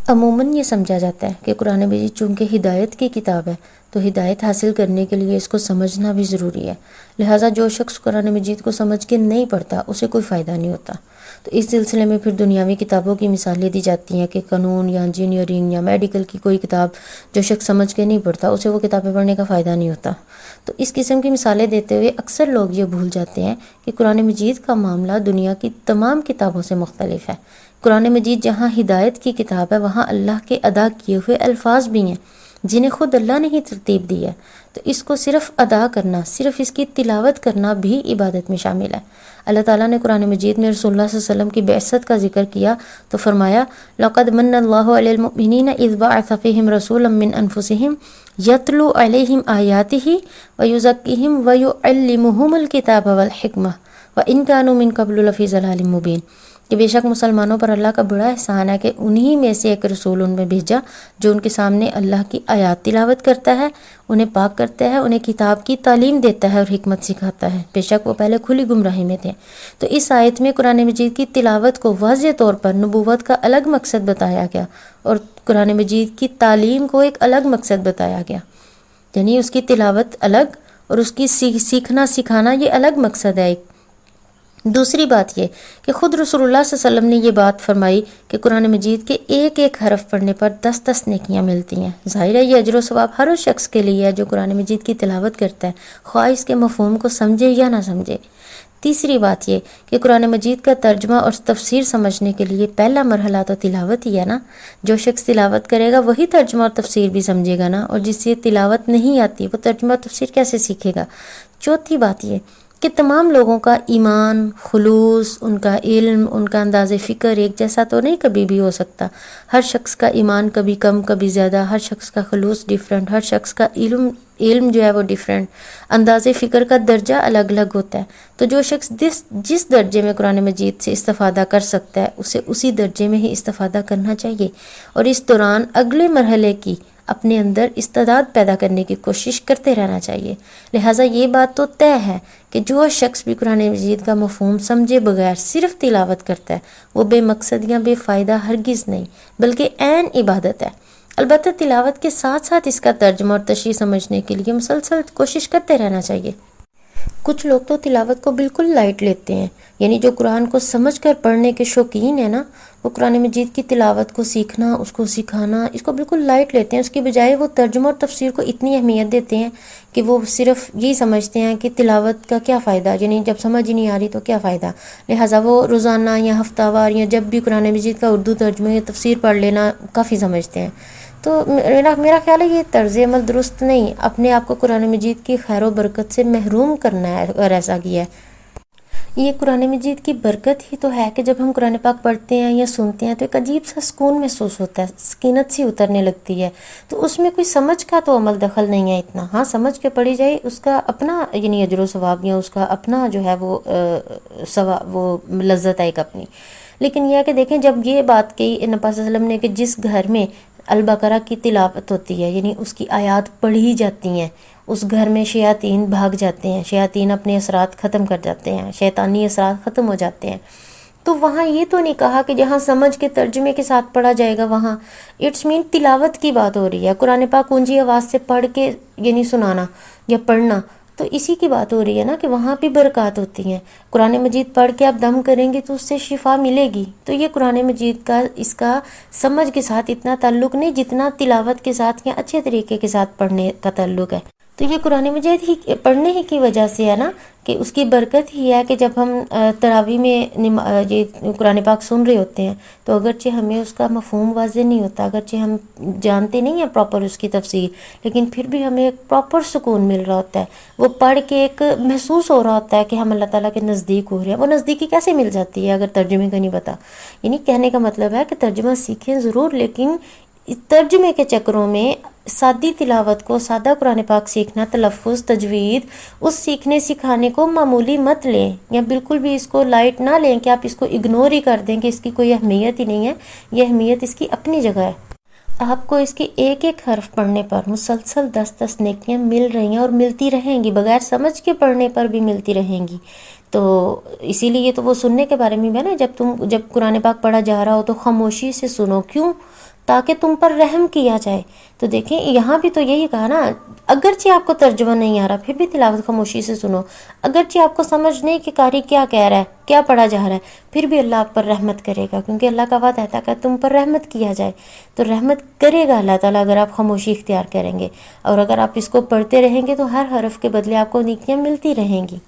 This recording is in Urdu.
عموماً یہ سمجھا جاتا ہے کہ قرآن مجید چونکہ ہدایت کی کتاب ہے تو ہدایت حاصل کرنے کے لیے اس کو سمجھنا بھی ضروری ہے، لہٰذا جو شخص قرآن مجید کو سمجھ کے نہیں پڑھتا اسے کوئی فائدہ نہیں ہوتا۔ تو اس سلسلے میں پھر دنیاوی کتابوں کی مثالیں دی جاتی ہیں کہ قانون یا انجینئرنگ یا میڈیکل کی کوئی کتاب جو شخص سمجھ کے نہیں پڑھتا اسے وہ کتابیں پڑھنے کا فائدہ نہیں ہوتا۔ تو اس قسم کی مثالیں دیتے ہوئے اکثر لوگ یہ بھول جاتے ہیں کہ قرآن مجید کا معاملہ دنیا کی تمام کتابوں سے مختلف ہے۔ قرآن مجید جہاں ہدایت کی کتاب ہے وہاں اللہ کے ادا کیے ہوئے الفاظ بھی ہیں جنہیں خود اللہ نے ہی ترتیب دی ہے، تو اس کو صرف ادا کرنا، صرف اس کی تلاوت کرنا بھی عبادت میں شامل ہے۔ اللہ تعالیٰ نے قرآن مجید میں رسول اللہ صلی اللہ علیہ وسلم کی بعثت کا ذکر کیا تو فرمایا لَقَدْ مَنَّ اللَّهُ عَلَى الْمُؤْمِنِينَ إِذْ بَعَثَ فِيهِمْ رَسُولًا مِّنْ أَنفُسِهِمْ يَتْلُو عَلَيْهِمْ آيَاتِهِ وَيُزَكِّيهِمْ وَيُعَلِّمُهُمُ الْكِتَابَ وَالْحِكْمَةَ وَإِنْ كَانُوا مِنْ قَبْلُ لَفِي ضَلَالٍ مُّبِينٍ، کہ بے شک مسلمانوں پر اللہ کا بڑا احسان ہے کہ انہی میں سے ایک رسول ان میں بھیجا جو ان کے سامنے اللہ کی آیات تلاوت کرتا ہے، انہیں پاک کرتا ہے، انہیں کتاب کی تعلیم دیتا ہے اور حکمت سکھاتا ہے، بے شک وہ پہلے کھلی گمراہی میں تھے۔ تو اس آیت میں قرآن مجید کی تلاوت کو واضح طور پر نبوت کا الگ مقصد بتایا گیا اور قرآن مجید کی تعلیم کو ایک الگ مقصد بتایا گیا، یعنی اس کی تلاوت الگ اور اس کی سیکھنا سکھانا یہ الگ مقصد ہے۔ ایک دوسری بات یہ کہ خود رسول اللہ صلی اللہ علیہ وسلم نے یہ بات فرمائی کہ قرآن مجید کے ایک ایک حرف پڑھنے پر 10 نیکیاں ملتی ہیں۔ ظاہر ہے یہ اجر و ثواب ہر اس شخص کے لیے ہے جو قرآن مجید کی تلاوت کرتا ہے، خواہ اس کے مفہوم کو سمجھے یا نہ سمجھے۔ تیسری بات یہ کہ قرآن مجید کا ترجمہ اور تفسیر سمجھنے کے لیے پہلا مرحلہ تو تلاوت ہی ہے نا، جو شخص تلاوت کرے گا وہی ترجمہ اور تفسیر بھی سمجھے گا نا، اور جس سے تلاوت نہیں آتی وہ ترجمہ اور تفسیر کیسے سیکھے گا۔ چوتھی بات یہ کہ تمام لوگوں کا ایمان، خلوص، ان کا علم، ان کا انداز فکر ایک جیسا تو نہیں کبھی بھی ہو سکتا۔ ہر شخص کا ایمان کبھی کم کبھی زیادہ، ہر شخص کا خلوص ڈیفرنٹ، ہر شخص کا علم جو ہے وہ ڈیفرنٹ، انداز فکر کا درجہ الگ الگ ہوتا ہے۔ تو جو شخص جس درجے میں قرآن مجید سے استفادہ کر سکتا ہے اسے اسی درجے میں ہی استفادہ کرنا چاہیے، اور اس دوران اگلے مرحلے کی اپنے اندر استعداد پیدا کرنے کی کوشش کرتے رہنا چاہیے۔ لہٰذا یہ بات تو طے ہے کہ جو شخص بھی قرآن مجید کا مفہوم سمجھے بغیر صرف تلاوت کرتا ہے وہ بے مقصد یا بے فائدہ ہرگز نہیں بلکہ عین عبادت ہے۔ البتہ تلاوت کے ساتھ ساتھ اس کا ترجمہ اور تشریح سمجھنے کے لیے مسلسل کوشش کرتے رہنا چاہیے۔ کچھ لوگ تو تلاوت کو بالکل لائٹ لیتے ہیں، یعنی جو قرآن کو سمجھ کر پڑھنے کے شوقین ہیں نا، وہ قرآن مجید کی تلاوت کو سیکھنا، اس کو سکھانا، اس کو بالکل لائٹ لیتے ہیں۔ اس کے بجائے وہ ترجمہ اور تفسیر کو اتنی اہمیت دیتے ہیں کہ وہ صرف یہی سمجھتے ہیں کہ تلاوت کا کیا فائدہ، یعنی جب سمجھ ہی نہیں آ رہی تو کیا فائدہ، لہٰذا وہ روزانہ یا ہفتہ وار یا جب بھی قرآن مجید کا اردو ترجمہ یا تفسیر پڑھ لینا کافی سمجھتے ہیں۔ تو میرا خیال ہے یہ طرز عمل درست نہیں، اپنے آپ کو قرآن مجید کی خیر و برکت سے محروم کرنا ہے اگر ایسا کیا ہے۔ یہ قرآن مجید کی برکت ہی تو ہے کہ جب ہم قرآن پاک پڑھتے ہیں یا سنتے ہیں تو ایک عجیب سا سکون محسوس ہوتا ہے، سکینت سی اترنے لگتی ہے۔ تو اس میں کوئی سمجھ کا تو عمل دخل نہیں ہے اتنا، ہاں سمجھ کے پڑھی جائے اس کا اپنا یعنی اجر و ثواب یا اس کا اپنا جو ہے وہ لذت ہے ایک اپنی۔ لیکن یہ ہے کہ دیکھیں جب یہ بات کہی نبی صلی اللہ علیہ وسلم نے کہ جس گھر میں البقرہ کی تلاوت ہوتی ہے یعنی اس کی آیات پڑھی جاتی ہیں اس گھر میں شیاطین بھاگ جاتے ہیں، شیاطین اپنے اثرات ختم کر جاتے ہیں، شیطانی اثرات ختم ہو جاتے ہیں۔ تو وہاں یہ تو نہیں کہا کہ جہاں سمجھ کے ترجمے کے ساتھ پڑھا جائے گا وہاں اٹس مین تلاوت کی بات ہو رہی ہے، قرآن پاک اونچی آواز سے پڑھ کے یعنی سنانا یا پڑھنا، تو اسی کی بات ہو رہی ہے نا کہ وہاں بھی برکات ہوتی ہیں۔ قرآن مجید پڑھ کے آپ دم کریں گے تو اس سے شفا ملے گی۔ تو یہ قرآن مجید کا اس کا سمجھ کے ساتھ اتنا تعلق نہیں جتنا تلاوت کے ساتھ یا اچھے طریقے کے ساتھ پڑھنے کا تعلق ہے۔ تو یہ قرآن مجید ہی پڑھنے ہی کی وجہ سے ہے نا کہ اس کی برکت ہی ہے کہ جب ہم تراویح میں یہ قرآن پاک سن رہے ہوتے ہیں تو اگرچہ ہمیں اس کا مفہوم واضح نہیں ہوتا، اگرچہ ہم جانتے نہیں ہیں پراپر اس کی تفسیر، لیکن پھر بھی ہمیں ایک پراپر سکون مل رہا ہوتا ہے، وہ پڑھ کے ایک محسوس ہو رہا ہوتا ہے کہ ہم اللہ تعالیٰ کے نزدیک ہو رہے ہیں۔ وہ نزدیکی کیسے مل جاتی ہے اگر ترجمے کا نہیں پتا؟ یعنی کہنے کا مطلب ہے کہ ترجمہ سیکھیں ضرور، لیکن ترجمے کے چکروں میں سادی تلاوت کو، سادہ قرآن پاک سیکھنا، تلفظ، تجوید، اس سیکھنے سکھانے کو معمولی مت لیں یا بالکل بھی اس کو لائٹ نہ لیں کہ آپ اس کو اگنور ہی کر دیں کہ اس کی کوئی اہمیت ہی نہیں ہے۔ یہ اہمیت اس کی اپنی جگہ ہے۔ آپ کو اس کے ایک ایک حرف پڑھنے پر مسلسل 10 نیکیاں مل رہی ہیں اور ملتی رہیں گی، بغیر سمجھ کے پڑھنے پر بھی ملتی رہیں گی۔ تو اسی لیے تو وہ سننے کے بارے میں بھی ہے نا، جب قرآن پاک پڑھا جا رہا ہو تو خاموشی سے سنو، کیوں؟ تاکہ تم پر رحم کیا جائے۔ تو دیکھیں یہاں بھی تو یہی کہا نا، اگرچہ آپ کو ترجمہ نہیں آ رہا پھر بھی تلاوت خاموشی سے سنو، اگرچہ آپ کو سمجھ نہیں کہ قاری کیا کہہ رہا ہے، کیا پڑھا جا رہا ہے، پھر بھی اللہ آپ پر رحمت کرے گا، کیونکہ اللہ کا وعدہ ہے کہ تم پر رحمت کیا جائے۔ تو رحمت کرے گا اللہ تعالیٰ اگر آپ خاموشی اختیار کریں گے، اور اگر آپ اس کو پڑھتے رہیں گے تو ہر حرف کے بدلے آپ کو نیکیاں ملتی رہیں گی۔